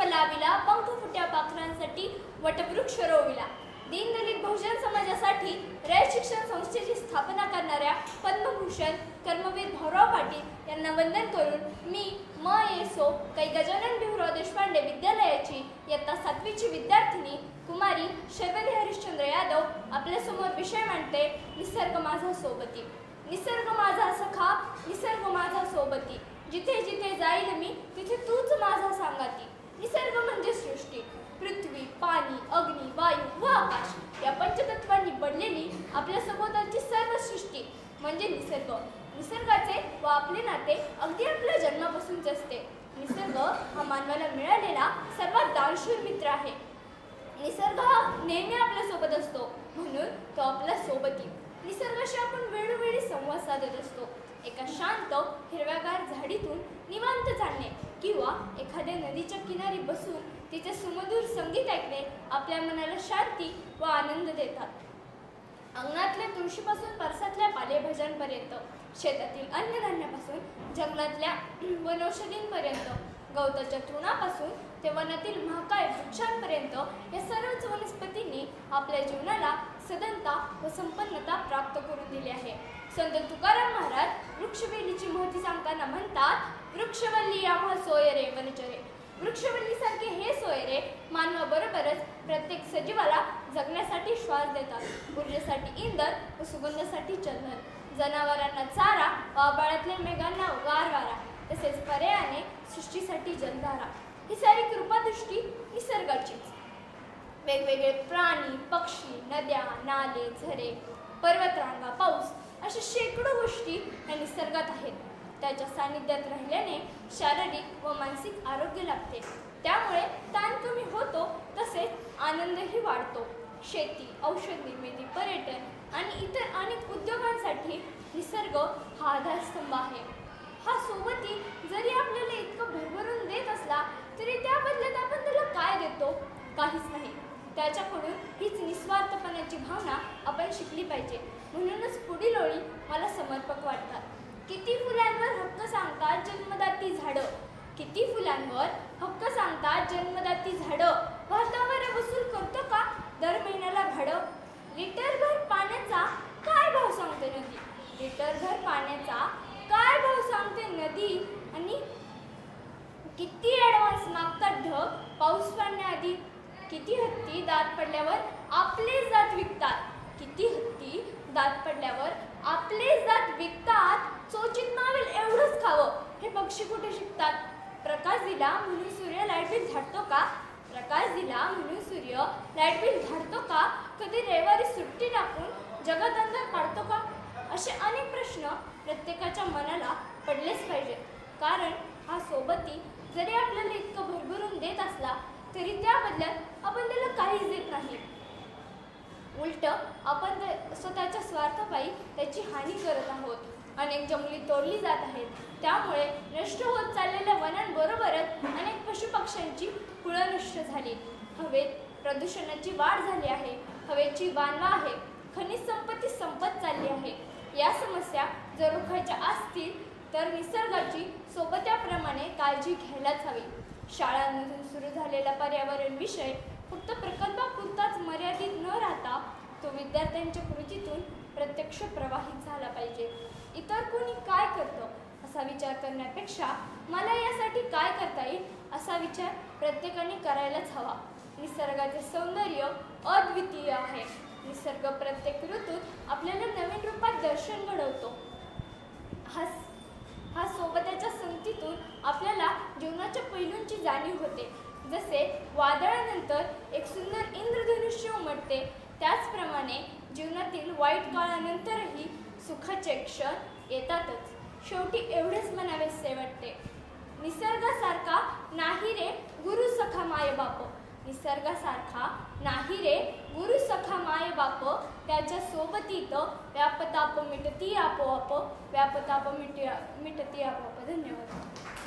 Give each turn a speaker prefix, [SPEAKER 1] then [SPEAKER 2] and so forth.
[SPEAKER 1] लाविला, पंख फुट्या पाखरांसाठी वटवृक्ष रोविला. दीनदलित बहुजन समाजासाठी रयत शिक्षण संस्थेची स्थापना करणाऱ्या पद्मभूषण कर्मवीर भाऊराव पाटील यांना वंदन करून मी सो कै गजानन भिमराव देशपांडे विद्यालयाची इयत्ता 7वीची विद्यार्थिनी कुमारी शर्वरी हरिश्चंद्र यादव आपल्यासमोर विषय मांडते. निसर्ग माझा सोबती. निसर्ग माझा सखा, निसर्ग माझा सोबती. जिथे जिथे जाईल मी तिथे तूच माझा सांगाती. निसर्ग म्हणजे सृष्टी. पृथ्वी, पाणी, अग्नी, वायू व आकाश या पंचतत्वांनी बनलेली आपल्या सभोवतालची सर्व सृष्टी म्हणजे निसर्ग. निसर्गाचे व आपले नाते अगदी आपल्या जन्मापासूनच असते. निसर्ग हा मानवाला मिळालेला सर्वात दानशूर मित्र आहे. निसर्ग हा नेहमी आपल्या सोबत असतो, म्हणून तो आपला सोबती. निसर्गाशी आपण वेळोवेळी संवाद साधत असतो. एका शांत हिरव्यागार झाडीतून निवांत चालणे किंवा एखाद्या नदीच्या किनारी बसून तिचे सुमधुर संगीत ऐकणे आपल्या मनाला शांती व आनंद देतात. अंगणातल्या तुळशीपासून परसातल्या पालेभाज्यांपर्यंत, शेतातील अन्नधान्यापासून जंगलातल्या वनौषधींपर्यंत, गवताच्या तृणापासून ते वनातील महाकाय वृक्षांपर्यंत या सर्वच वनस्पतींनी आपल्या जीवनाला सदनता व संपन्नता प्राप्त करून दिली आहे. संत तुकाराम महाराज वृक्षवेलीची महती सांगताना म्हणतात, वृक्षवल्ली आम्हा सोयरे वनचरे. वृक्षवल्लीसारखे हे सोयरे मानवाबरोबरच प्रत्येक सजीवाला जगण्यासाठी श्वास देतात. ऊर्जेसाठी इंधन व सुगंधासाठी चंदन, जनावरांना चारा व आभाळातल्या मेघांना गार वारा, तसेच पर्यायाने सृष्टीसाठी जलधारा. ही सारी कृपादृष्टी निसर्गाचीच. वेगवेगळे प्राणी, पक्षी, नद्या, नाले, झरे, पर्वतरांगा, पाऊस अशा शेकडो गोष्टी या निसर्गात आहेत. त्याच्या सानिध्यात राहिल्याने शारीरिक व मानसिक आरोग्य लाभते. त्यामुळे ताण कमी होतो, तसेच आनंदही वाढतो. शेती, औषध निर्मिती, पर्यटन आणि इतर अनेक उद्योगांसाठी निसर्ग हा आधारस्तंभ आहे. हा सोबती जरी आपल्याला इतकं भरभरून देत असला तरी त्या बदल्यात आपण त्याला काय देतो? काहीच नाही. त्याच्याकडून हीच निस्वार्थपणाची भावना आपण शिकली पाहिजे. म्हणूनच पुढील ओळी मला समर्पक वाटतात. किती फुलांवर हक्क सांगतात जन्मदाती झाडं. किती फुलांवर हक्क सांगतात जन्मदाती झाडं. वातावर वसूल करतो का दर महिन्याला भाडं? लिटरभर पाण्याचा काय भाव सांगते नदी? लिटरभर पाण्याचा काय भाव सांगते नदी? आणि किती ॲडव्हान्स मागतात ढग पाऊस पडण्याआधी. किती हत्ती दात पडल्यावर आपलेच दात विकतात. किती हत्ती दात पडल्यावर आपलेच दात विकतात. चोचीत मावेल एवढंच खावं हे पक्षी कुठे शिकतात? प्रकाश दिला म्हणून सूर्य लाईट बिल झाडतो का? प्रकाश दिला म्हणून सूर्य लाईट बिल झाडतो का? कधी रविवारी सुट्टी टाकून जगात अंधार पाडतो का? असे अनेक प्रश्न प्रत्येकाच्या मनाला पडलेच पाहिजेत. कारण हा सोबती जरी आपल्याला इतकं भरभरून देत असला तरी त्या बदल्यात आपण त्याला काहीच देत नाही. उलट आपण स्वतःच्या स्वार्थापायी त्याची हानी करत आहोत. अनेक जंगली तोडली जात आहेत. त्यामुळे नष्ट होत चाललेल्या वनांबरोबरच अनेक पशुपक्ष्यांची कुळं नष्ट झाली. हवेत प्रदूषणाची वाढ झाली आहे. हवेची वानवा आहे. खनिज संपत्ती संपत चालली आहे. या समस्या जर रोखायच्या असतील तर निसर्गाची सोबत्याप्रमाणे काळजी घ्यायलाच हवी. शाळांमधून सुरू झालेला पर्यावरण विषय फक्त प्रकल्पापुरताच मर्यादित न राहता तो विद्यार्थ्यांच्या कृतीतून प्रत्यक्ष प्रवाहित झाला पाहिजे. इतर कोणी काय करतं असा विचार करण्यापेक्षा मला यासाठी काय करता येईल असा विचार प्रत्येकाने करायलाच हवा. निसर्गाचे सौंदर्य अद्वितीय आहे. निसर्ग प्रत्येक ऋतूत आपल्याला नवीन रूपात दर्शन घडवतो. हा सोबत्याच्या संगतीतून आपल्याला जीवनाच्या पैलूंची जाणीव होते. जसे वादळानंतर एक सुंदर इंद्रधनुष्य उमटते, त्याचप्रमाणे जीवनातील वाईट काळानंतरही सुखाचे क्षण येतातच. शेवटी एवढेच म्हणावेसे वाटते, निसर्गासारखा नाही रे गुरु सखा माय बाप. निसर्गासारखा नाही रे गुरु सखा माय बाप. त्याच्या सोबतीत व्यापताप मिटती आपोआप. व्यापताप मिटती आपोआप. धन्यवाद.